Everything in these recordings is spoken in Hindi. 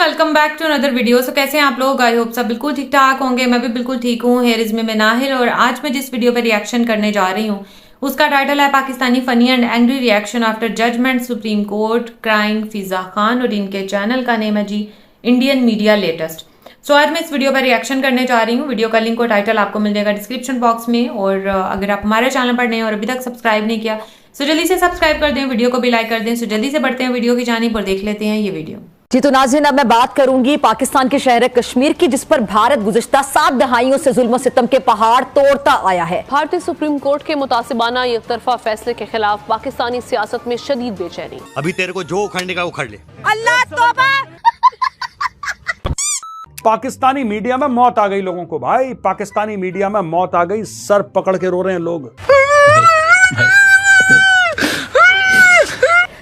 Welcome back to another video. So कैसे हैं आप लोग? आई होप सब बिल्कुल ठीक ठाक होंगे। मैं भी बिल्कुल ठीक हूँ। हेयर इज में नाहिल और आज मैं जिस वीडियो पर रिएक्शन करने जा रही हूँ उसका टाइटल है Pakistani funny and angry reaction after judgement supreme court crying Fiza Khan और इनके चैनल का नेम है G Indian media latest. So आज मैं इस वीडियो पर रिएक्शन करने जा रही हूँ। वीडियो का लिंक और टाइटल आपको मिल जाएगा डिस्क्रिप्शन बॉक्स में। और अगर आप हमारे चैनल पर नए हैं और अभी तक सब्सक्राइब नहीं किया तो जल्दी से सब्सक्राइब कर दें, वीडियो को भी लाइक कर दें। सो जल्दी से बढ़ते हैं वीडियो की जानिब और देख लेते हैं ये वीडियो। जी तो नाज़रीन, अब मैं बात करूंगी पाकिस्तान के शहर कश्मीर की, जिस पर भारत गुज़िश्ता 7 दहाइयों से जुल्म सितम के पहाड़ तोड़ता आया है। भारतीय सुप्रीम कोर्ट के मुतासिबाना एक तरफा फैसले के खिलाफ पाकिस्तानी सियासत में शदीद बेचैनी। अभी तेरे को जो उखाड़ने का उखाड़ ले। अल्लाह तौबा। पाकिस्तानी मीडिया में मौत आ गई लोगों को। भाई पाकिस्तानी मीडिया में मौत आ गई, सर पकड़ के रो रहे हैं लोग।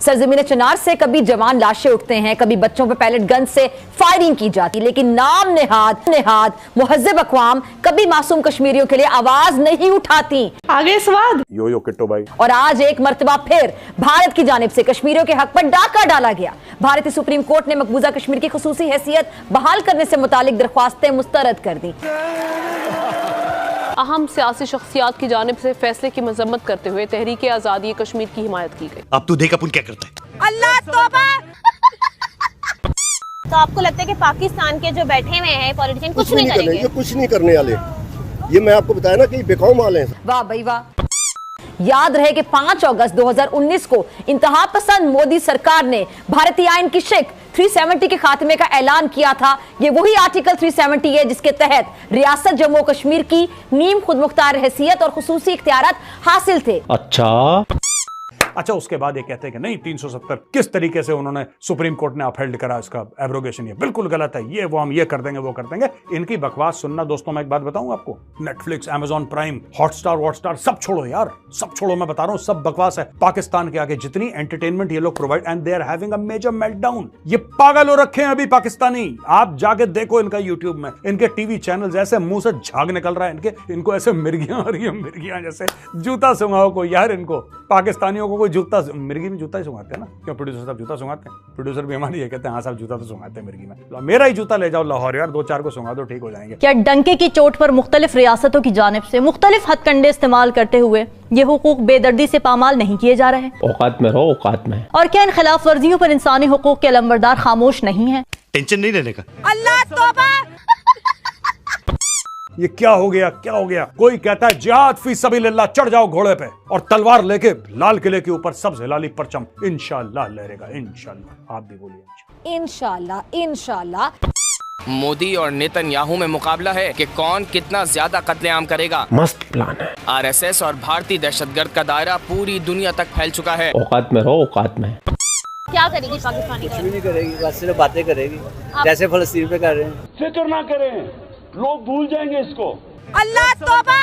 सरजमीन चिनार से कभी जवान लाशें उठते हैं, कभी बच्चों पर पैलेट गन से फायरिंग की जाती, लेकिन नाम नेहाद मुहज्जब अक़वाम कभी मासूम कश्मीरियों के लिए आवाज नहीं उठाती। आगे स्वाद यो किट्टो भाई। और आज एक मर्तबा फिर भारत की जानिब से कश्मीरियों के हक पर डाका डाला गया। भारतीय सुप्रीम कोर्ट ने मकबूजा कश्मीर की खुसूसी हैसियत बहाल करने से मुतालिक दरख्वास्तें मुस्तरद कर दी। अहम सियासी शख्सियात की जानिब से फैसले की मजम्मत करते हुए तहरीक आजादी कश्मीर की हिमायत की गई। अब तू देख अपन क्या करता है। अल्लाह तौबा। तो आपको लगता है कि पाकिस्तान के जो बैठे हुए हैं पॉलिटिशियन कुछ नहीं करेंगे? ये कुछ नहीं करने वाले। ये मैं आपको बताया ना कि बेकौम वाले हैं। वाह भाई वाह। याद रहे कि 5 अगस्त 2019 को इंतहा पसंद मोदी सरकार ने भारतीय आइन की शिक 370 के खात्मे का ऐलान किया था। ये वही आर्टिकल 370 है जिसके तहत रियासत जम्मू कश्मीर की नीम खुद मुख्तार हैसियत और खुसूसी इख्तियारात हासिल थे। अच्छा उसके बाद ये कहते हैं कि नहीं 370 किस तरीके से उन्होंने सुप्रीम कोर्ट ने अपहेल्ड करा, इसका एब्रोगेशन ये बिल्कुल गलत है, ये वो हम ये कर देंगे वो कर देंगे। इनकी बकवास सुनना दोस्तों। मैं एक बात बताऊं आपको, नेटफ्लिक्स, अमेजॉन प्राइम, हॉटस्टार सब छोड़ो यार, सब छोड़ो। मैं बता रहा हूं सब बकवास है। पाकिस्तान के आगे जितनी एंटरटेनमेट ये लोग provide and they are having a major meltdown. ये पागल हो रखे हैं अभी पाकिस्तानी। आप जाके देखो इनका यूट्यूब में, इनके टीवी चैनल ऐसे मुंह से झाग निकल रहा है इनको ऐसे मिर्गियां आ रही है, मिर्गियां जैसे। जूता सुंघाओ को यार, इनको पाकिस्तानियों को कोई जूता, मिर्गी में जूता ही सुंघाते हैं ना, क्यों प्रोड्यूसर साहब जूता सुंघाते हैं? प्रोड्यूसर भी हमारे ये कहते हैं हाँ साहब जूता तो सुंघाते हैं मिर्गी में। मेरा ही जूता ले जाओ लाहौर यार, 2-4 को सुंघा दो, ठीक हो जाएंगे। क्या डंके की चोट पर मुख्तलिफ रियासतों की जानिब से मुख्तलिफ हथकंडे इस्तेमाल करते हुए ये हुकूक बेदर्दी से पामाल नहीं किए जा रहे? औकात में रहो, औकात में। और क्या इन खिलाफ वर्जियों पर इंसानी हुकूक के अलंबरदार खामोश नहीं है? टेंशन नहीं लेने का। अल्लाह तौबा। ये क्या हो गया, क्या हो गया? कोई कहता है जिहाद फी सबिलिल्लाह, चढ़ जाओ घोड़े पे और तलवार लेके लाल किले के ऊपर सबसे लाली परचम इंशाअल्लाह लहरेगा। इंशाअल्लाह। आप भी बोलिए इंशाअल्लाह। इंशाअल्लाह। मोदी और नेतन्याहू में मुकाबला है कि कौन कितना ज्यादा कत्लेआम करेगा। मस्त प्लान है। आरएसएस और भारतीय दहशतगर्द का दायरा पूरी दुनिया तक फैल चुका है। औकात में रहो, औकात में। क्या करेगी पाकिस्तानी? कुछ भी नहीं करेगी, बस सिर्फ बातें करेगी जैसे फलस्तीन पे कर रहे हैं। फिक्र ना करें, लोग भूल जाएंगे इसको। अल्लाह तौबा।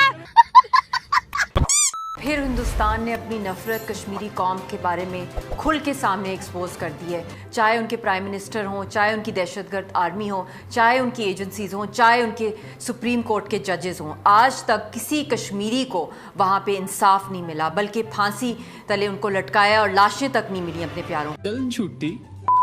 फिर हिंदुस्तान ने अपनी नफरत कश्मीरी कौम के बारे में खुल के सामने एक्सपोज कर दी है। चाहे उनके प्राइम मिनिस्टर हों, चाहे उनकी दहशतगर्द आर्मी हो, चाहे उनकी एजेंसीज हों, चाहे उनके सुप्रीम कोर्ट के जजेस हों, आज तक किसी कश्मीरी को वहाँ पे इंसाफ नहीं मिला, बल्कि फांसी तले उनको लटकाया और लाशें तक नहीं मिली अपने प्यारों। चल छुट्टी।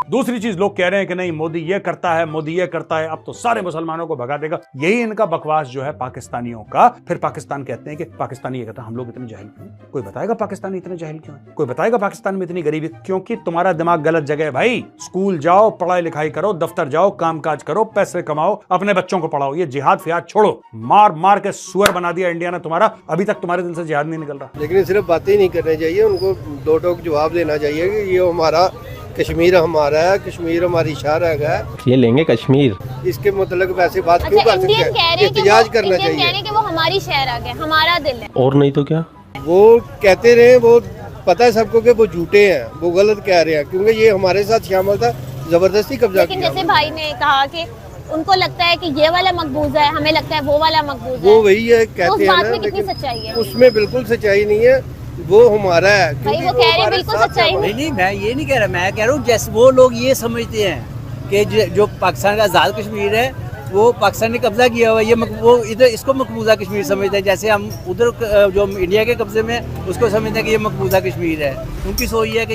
दूसरी चीज लोग कह रहे हैं कि नहीं मोदी ये करता है, मोदी ये करता है, अब तो सारे मुसलमानों को भगा देगा। यही इनका बकवास जो है पाकिस्तानियों का। फिर पाकिस्तान कहते हैं कि पाकिस्तानी ये कहता है हम लोग इतने जाहिल क्यों? कोई बताएगा पाकिस्तानी इतने जाहिल क्यों है? कोई बताएगा पाकिस्तान में इतनी गरीबी? क्योंकि तुम्हारा दिमाग गलत जगह है भाई। स्कूल जाओ, पढ़ाई लिखाई करो, दफ्तर जाओ, काम काज करो, पैसे कमाओ, अपने बच्चों को पढ़ाओ। ये जिहाद फिहाद छोड़ो। मार मार के सुअर बना दिया इंडिया ने तुम्हारा, अभी तक तुम्हारे दिल से जिहाद नहीं निकल रहा। लेकिन सिर्फ बातें नहीं करनी चाहिए, उनको दो टोक जवाब देना चाहिए कि ये हमारा कश्मीर हमारा है, कश्मीर हमारी शहर है, ये लेंगे कश्मीर। इसके मतलब वैसे बात क्यों कर सकते हैं? एहतिजाज करना चाहिए कि वो हमारी शहर आ गया, हमारा दिल है। और नहीं तो क्या? वो कहते रहे, वो पता है सबको कि वो झूठे हैं, वो गलत कह रहे हैं, क्योंकि ये हमारे साथ शामिल था, जबरदस्ती कब्जा किया। लेकिन जैसे भाई ने कहा कि उनको लगता है कि ये वाला मकबूजा है, हमें लगता है वो वाला मकबूजा है। वो वही है कहते हैं ना, कितनी सच्चाई है उसमें? बिल्कुल सच्चाई नहीं है, वो हमारा है। भाई वो कह रहे हैं बिल्कुल सच्चाई नहीं, मैं ये नहीं कह रहा, मैं कह रहा हूँ जैसे वो लोग ये समझते हैं कि जो पाकिस्तान का आज़ाद कश्मीर है वो पाकिस्तान ने कब्जा किया हुआ है, ये वो इधर इसको मकबूजा कश्मीर समझते हैं। जैसे हम उधर जो इंडिया के कब्जे में उसको समझते हैं कि ये मकबूजा कश्मीर है। उनकी सोच ये है कि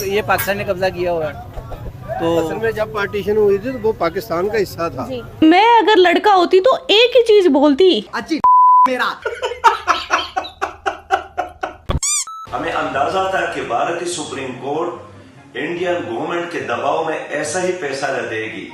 ये पाकिस्तान ने कब्जा किया हुआ है। तो असल में जब पार्टीशन हुई थी तो वो पाकिस्तान का हिस्सा था। मैं अगर लड़का होती तो एक ही चीज बोलती, अच्छी मेरा। हमें अंदाजा था कि भारतीय सुप्रीम कोर्ट इंडियन गवर्नमेंट के दबाव में ऐसा ही फैसला देगी,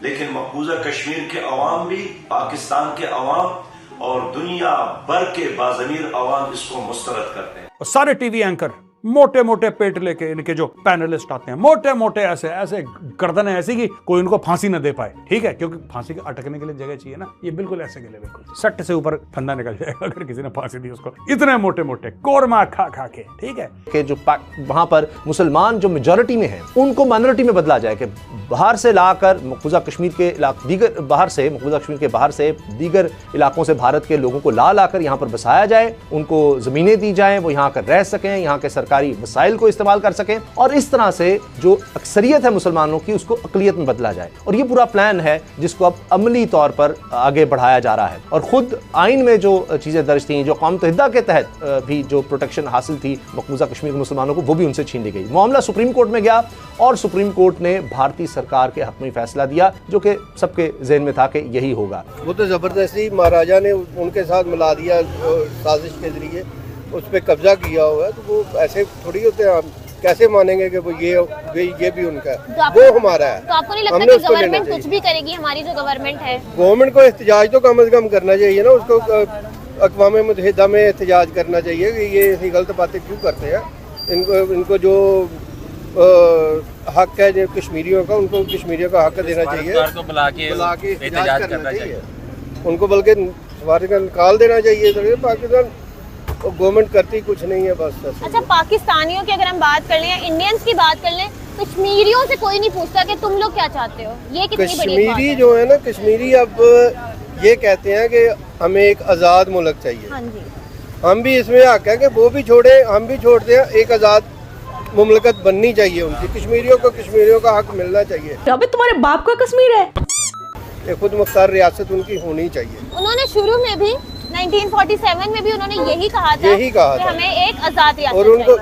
लेकिन मकबूजा कश्मीर के अवाम भी, पाकिस्तान के अवाम और दुनिया भर के बाज़मीर अवाम इसको मुस्तरद करते हैं। और सारे टीवी एंकर मोटे मोटे पेट लेके, इनके जो पैनलिस्ट आते हैं मोटे मोटे ऐसे ऐसे गर्दन है ऐसी कि कोई उनको फांसी न दे पाए, ठीक है, क्योंकि फांसी के अटकने के लिए जगह चाहिए ना। ये बिल्कुल ऐसे के लिए बिल्कुल सट्ट से ऊपर फंदा निकल जाएगा अगर किसी ने फांसी दी उसको, इतने मोटे मोटे कोरमा खा खा के, ठीक है। कि जो वहां पर मुसलमान जो मेजॉरिटी में हैं उनको माइनॉरिटी में बदला जाए, कि बाहर से लाकर मकबूजा कश्मीर के दीगर बाहर से मकबूजा कश्मीर के बाहर से दीगर इलाकों से भारत के लोगों को ला कर यहाँ पर बसाया जाए, उनको जमीनें दी जाएं, वो यहाँ कर रह सकें, यहाँ के सरकारी वसाइल को इस्तेमाल कर सकें, और इस तरह से जो अक्सरियत है मुसलमानों की उसको अकलियत में बदला जाए। और ये पूरा प्लान है जिसको अब अमली तौर पर आगे बढ़ाया जा रहा है। और खुद आइन में जो चीजें दर्ज थी, जो कौम मुत्तहिदा के तहत भी जो प्रोटेक्शन हासिल थी मकबूजा कश्मीर के मुसलमानों को, वो भी उनसे छीन ली गई। मामला सुप्रीम कोर्ट में गया और सुप्रीम कोर्ट ने भारतीय सरकार के हक में फैसला दिया, जो कि सबके ज़हन में था कि यही होगा। वो तो जबरदस्ती महाराजा ने उनके साथ मिला दिया साजिश के जरिए, उस पर कब्जा किया हुआ है, तो वो ऐसे थोड़ी होते हैं। हम कैसे मानेंगे कि वो ये भी उनका है, तो वो हमारा है। तो आपको नहीं लगता कि गवर्नमेंट कुछ भी करेगी? हमारी जो गवर्नमेंट है, गवर्नमेंट को एहतजाज तो कम से कम करना चाहिए ना, उसको अक़वाम मुत्तहिदा में एहतजाज करना चाहिए कि ये ऐसी गलत बातें क्यों करते हैं। इनको जो हक है जो कश्मीरियों का, उनको कश्मीरियों का हक देना चाहिए, बुला के एहतजाज करना चाहिए उनको, बल्कि सवारी का निकाल देना चाहिए। तो पाकिस्तान गवर्नमेंट करती कुछ नहीं है बस। अच्छा, पाकिस्तानियों की अगर हम बात कर लें या इंडियंस की बात कर लें, कश्मीरियों से कोई नहीं पूछता कि तुम लोग क्या चाहते हो। ये कितनी बड़ी बात है। कश्मीरी जो है ना, कश्मीरी अब ये कहते हैं कि हमें एक आज़ाद मुल्क चाहिए। हाँ जी, हम भी इसमें हक है कि वो भी छोड़े, हम भी छोड़ते हैं। एक आज़ाद मुमलकत बननी चाहिए उनकी, कश्मीरियों का हक मिलना चाहिए। अबे तुम्हारे बाप का कश्मीर है, एक खुद मुख्तार रियासत उनकी होनी चाहिए। उन्होंने शुरू में भी 1947 में भी उन्होंने यही कहा था कि हमें एक आज़ाद रियासत और उनको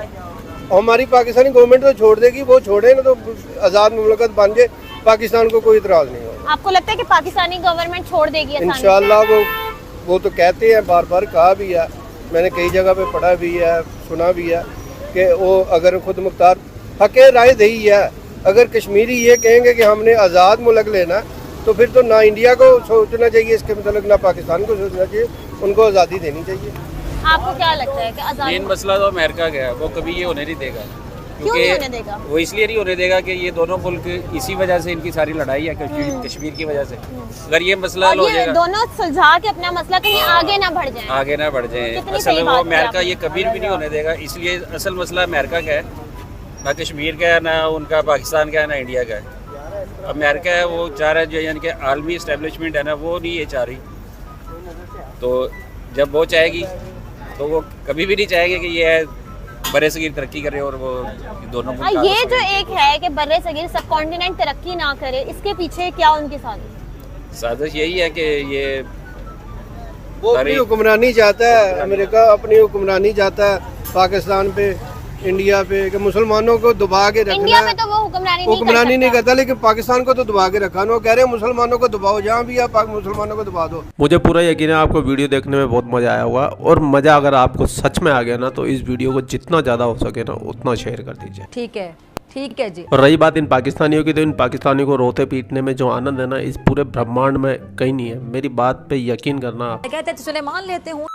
हमारी पाकिस्तानी गवर्नमेंट तो छोड़ देगी, वो छोड़े ना तो आज़ाद मुमलकत बन जाए, पाकिस्तान को कोई इतराज नहीं होगा। आपको लगता है कि पाकिस्तानी गवर्नमेंट छोड़ देगी इंशाल्लाह? वो तो कहते हैं, बार बार कहा भी है, मैंने कई जगह पे पढ़ा भी है, सुना भी है कि वो अगर खुद मुख्तार हक राय दही है, अगर कश्मीरी ये कहेंगे कि हमने आज़ाद मुल्क लेना, तो फिर तो ना इंडिया को सोचना चाहिए इसके मतलब, ना पाकिस्तान को सोचना चाहिए, उनको आज़ादी देनी चाहिए। आपको क्या लगता है कि आज़ादी? मेन मसला तो अमेरिका का है, वो कभी ये होने नहीं देगा। क्यों नहीं होने देगा? वो इसलिए नहीं होने देगा कि ये दोनों मुल्क इसी वजह से इनकी सारी लड़ाई है, कश्मीर की वजह से। अगर ये मसला हो जाएगा, दोनों सुलझा के अपना मसला कहीं आगे ना बढ़ जाए, असल में वो अमेरिका ये कभी भी नहीं होने देगा। इसलिए असल मसला अमेरिका का है, ना कश्मीर का है, ना उनका पाकिस्तान का है, ना इंडिया का है। अमेरिका है वो चाह रहा है, जो यानी कि आलमी इस्टेब्लिशमेंट है ना, वो नहीं ये चाह रही। तो जब वो चाहेगी तो वो कभी भी नहीं चाहेंगे कि ये बड़े सगीर तरक्की करे और वो दोनों ये जो एक है कि बड़े सगीर सब कॉन्टिनेंट तरक्की ना करे, इसके पीछे क्या उनकी साजिश यही है कि ये वो अपनी हुक्मरानी चाहता है, अमेरिका अपनी हुक्मरानी चाहता है पाकिस्तान पे, इंडिया पे, कि मुसलमानों को दबा के रखना। इंडिया में तो वो हुक्मरानी नहीं करता, लेकिन पाकिस्तान को तो दबा के रखा। वो कह रहे हैं मुसलमानों को दबाओ, जहाँ भी आप मुसलमानों को दबा दो। मुझे पूरा यकीन है आपको वीडियो देखने में बहुत मजा आया होगा, और मजा अगर आपको सच में आ गया ना, तो इस वीडियो को जितना ज्यादा हो सके ना उतना शेयर कर दीजिए। ठीक है जी। और रही बात इन पाकिस्तानियों की, तो इन पाकिस्तानियों को रोते पीटने में जो आनंद है ना, इस पूरे ब्रह्मांड में कहीं नहीं है। मेरी बात पे यकीन करना। आप कहते हैं तो चले मान लेते हूँ।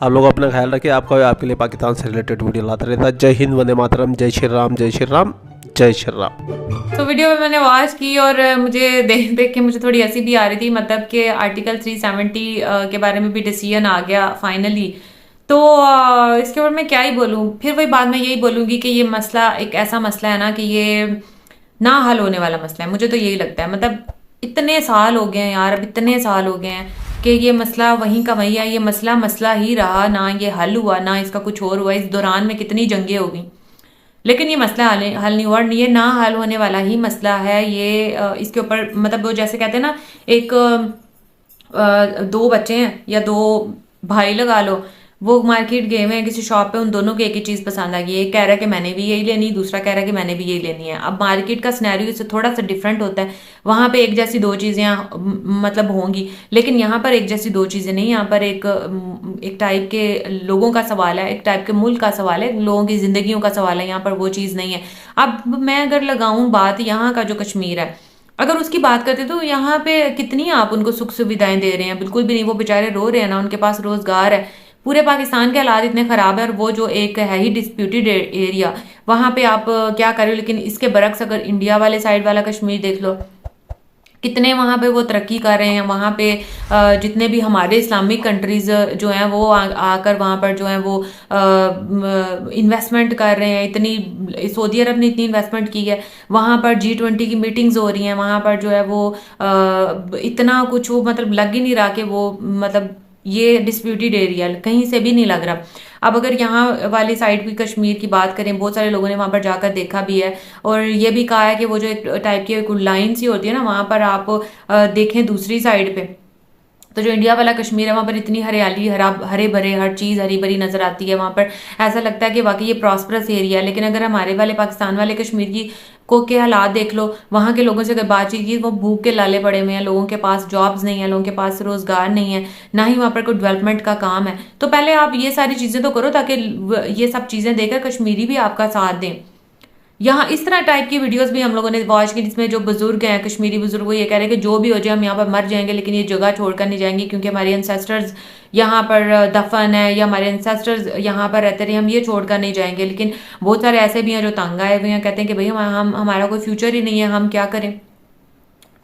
आप लोग अपना ख्याल रखिए। आपका आपके लिए पाकिस्तान से रिलेटेड वीडियो लाता रहता है। जय हिंद, वंदे मातरम, जय श्री राम, जय श्री राम, जय श्री राम। तो वीडियो में मैंने वॉच की और मुझे देख के मुझे थोड़ी हंसी भी आ रही थी, मतलब कि आर्टिकल 370 के बारे में भी डिसीजन आ गया फाइनली। तो इसके ऊपर मैं क्या ही बोलूँ, फिर वही बात मैं यही बोलूँगी कि ये मसला एक ऐसा मसला है ना कि ये ना हल होने वाला मसला है। मुझे तो यही लगता है, मतलब इतने साल हो गए हैं यार, अब इतने साल हो गए हैं कि ये मसला वहीं का वहीं है। ये मसला ही रहा, ना ये हल हुआ, ना इसका कुछ और हुआ। इस दौरान में कितनी जंगें हो गई, लेकिन ये मसला हल नहीं हुआ। ये ना हल होने वाला ही मसला है। ये इसके ऊपर मतलब वो जैसे कहते हैं ना, एक 2 बच्चे हैं या 2 भाई लगा लो, वो मार्केट गए हुए हैं किसी शॉप पे, उन दोनों को एक ही चीज़ पसंद आ गई है। एक कह रहा है कि मैंने भी यही लेनी, दूसरा कह रहा है कि मैंने भी यही लेनी है। अब मार्केट का सिनेरियो इससे थोड़ा सा डिफरेंट होता है। वहाँ पे एक जैसी दो चीज़ें मतलब होंगी, लेकिन यहाँ पर एक जैसी दो चीज़ें नहीं। यहाँ पर एक टाइप के लोगों का सवाल है, एक टाइप के मुल्क का सवाल है, लोगों की जिंदगियों का सवाल है। यहाँ पर वो चीज़ नहीं है। अब मैं अगर लगाऊं बात यहाँ का जो कश्मीर है, अगर उसकी बात करते तो यहाँ पे कितनी आप उनको सुख सुविधाएं दे रहे हैं? बिल्कुल भी नहीं। वो बेचारे रो रहे हैं ना, उनके पास रोजगार है। पूरे पाकिस्तान के हालात इतने खराब है, और वो जो एक है ही डिस्प्यूटेड एरिया, वहां पे आप क्या कर रहे हो? लेकिन इसके बरक्स अगर इंडिया वाले साइड वाला कश्मीर देख लो, कितने वहाँ पे वो तरक्की कर रहे हैं। वहाँ पे जितने भी हमारे इस्लामिक कंट्रीज जो हैं वो आकर वहाँ पर जो है वो इन्वेस्टमेंट कर रहे हैं। इतनी सऊदी अरब ने इतनी इन्वेस्टमेंट की है, वहाँ पर G20 की मीटिंग्स हो रही हैं, वहाँ पर जो है वो इतना कुछ वो मतलब लग ही नहीं रहा कि वो मतलब ये डिस्प्यूटेड एरिया कहीं से भी नहीं लग रहा। अब अगर यहाँ वाली साइड की कश्मीर की बात करें, बहुत सारे लोगों ने वहाँ पर जाकर देखा भी है और ये भी कहा है कि वो जो एक टाइप की लाइन सी होती है ना, वहाँ पर आप देखें दूसरी साइड पे, तो जो इंडिया वाला कश्मीर है वहाँ पर इतनी हरियाली, हरे भरे, हर चीज़ हरी भरी नजर आती है। वहाँ पर ऐसा लगता है कि वाकई ये प्रॉस्परस एरिया है। लेकिन अगर हमारे वाले पाकिस्तान वाले कश्मीर की के हालात देख लो, वहाँ के लोगों से अगर बातचीत की, वो भूख के लाले पड़े हुए हैं, लोगों के पास जॉब्स नहीं है, लोगों के पास रोजगार नहीं है, ना ही वहाँ पर कोई डेवलपमेंट का काम है। तो पहले आप ये सारी चीज़ें तो करो ताकि ये सब चीज़ें देकर कश्मीरी भी आपका साथ दें। यहाँ इस तरह टाइप की वीडियोस भी हम लोगों ने वॉच की, जिसमें जो बुजुर्ग हैं कश्मीरी बुजुर्ग, वो ये कह रहे हैं कि जो भी हो जाए हम यहाँ पर मर जाएंगे, लेकिन ये जगह छोड़कर नहीं जाएंगे, क्योंकि हमारे एंसेस्टर्स यहाँ पर दफन है या हमारे एंसेस्टर्स यहाँ पर रहते रहे, हम ये छोड़कर नहीं जाएंगे। लेकिन बहुत सारे ऐसे भी हैं जो तंग आए हुए हैं, कहते हैं कि भाई हमारा कोई फ्यूचर ही नहीं है, हम क्या करें।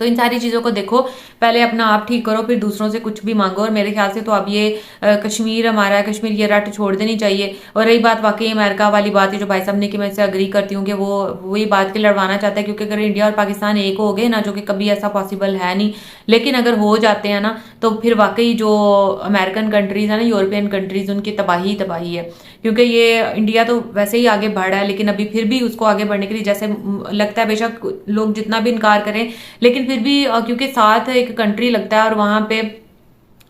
तो इन सारी चीज़ों को देखो, पहले अपना आप ठीक करो, फिर दूसरों से कुछ भी मांगो। और मेरे ख्याल से तो अब ये कश्मीर हमारा है, कश्मीर ये रट छोड़ देनी चाहिए। और रही बात वाकई अमेरिका वाली बात है जो भाई साहब ने, कि मैं इससे अग्री करती हूँ कि वो वही बात के लड़वाना चाहता है, क्योंकि अगर इंडिया और पाकिस्तान एक हो गए ना, जो कि कभी ऐसा पॉसिबल है नहीं, लेकिन अगर हो जाते हैं ना, तो फिर वाकई जो अमेरिकन कंट्रीज है ना, यूरोपियन कंट्रीज, उनकी तबाही तबाही है। क्योंकि ये इंडिया तो वैसे ही आगे बढ़ रहा है, लेकिन अभी फिर भी उसको आगे बढ़ने के लिए जैसे लगता है, बेशक लोग जितना भी इनकार करें, लेकिन फिर भी क्योंकि साथ एक कंट्री लगता है और वहां पे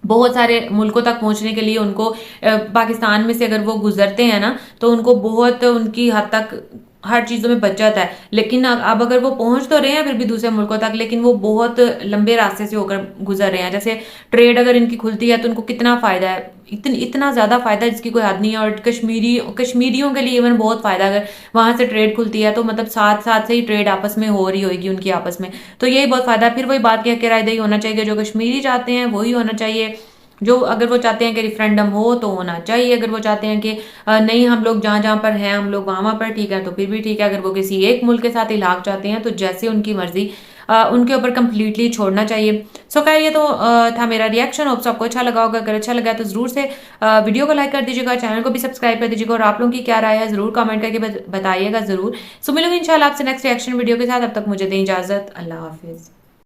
बहुत सारे मुल्कों तक पहुंचने के लिए उनको पाकिस्तान में से अगर वो गुजरते हैं ना, तो उनको बहुत उनकी हद तक हर चीज़ों में बचत है। लेकिन अब अगर वो पहुंच तो रहे हैं फिर भी दूसरे मुल्कों तक, लेकिन वो बहुत लंबे रास्ते से होकर गुजर रहे हैं। जैसे ट्रेड अगर इनकी खुलती है तो उनको कितना फ़ायदा है, इतना ज़्यादा फ़ायदा जिसकी कोई हद नहीं है। और कश्मीरियों के लिए इवन बहुत फ़ायदा, अगर वहाँ से ट्रेड खुलती है तो मतलब साथ साथ से ही ट्रेड आपस में हो रही होगी उनकी आपस में, तो यही बहुत फ़ायदा है। फिर वही बात की किराएदारी होना चाहिए, जो कश्मीरी चाहते हैं वही होना चाहिए। जो अगर वो चाहते हैं कि रेफरेंडम हो तो होना चाहिए, अगर वो चाहते हैं कि नहीं हम लोग जहाँ जहाँ पर हैं हम लोग वहाँ पर ठीक है तो फिर भी ठीक है। अगर वो किसी एक मुल्क के साथ इलाक चाहते हैं तो जैसे उनकी मर्जी उनके ऊपर कंप्लीटली छोड़ना चाहिए। सो खैर ये तो था मेरा रिएक्शन। होप सबको अच्छा लगा होगा। अगर अच्छा लगा तो जरूर से वीडियो को लाइक कर दीजिएगा, चैनल को भी सब्सक्राइब कर दीजिएगा, और आप लोगों की क्या राय है जरूर कमेंट करके बताइएगा जरूर। सो मिलूंगी इंशाल्लाह आपसे नेक्स्ट रिएक्शन वीडियो के साथ। अब तक मुझे दें इजाजत। अल्लाह हाफिज।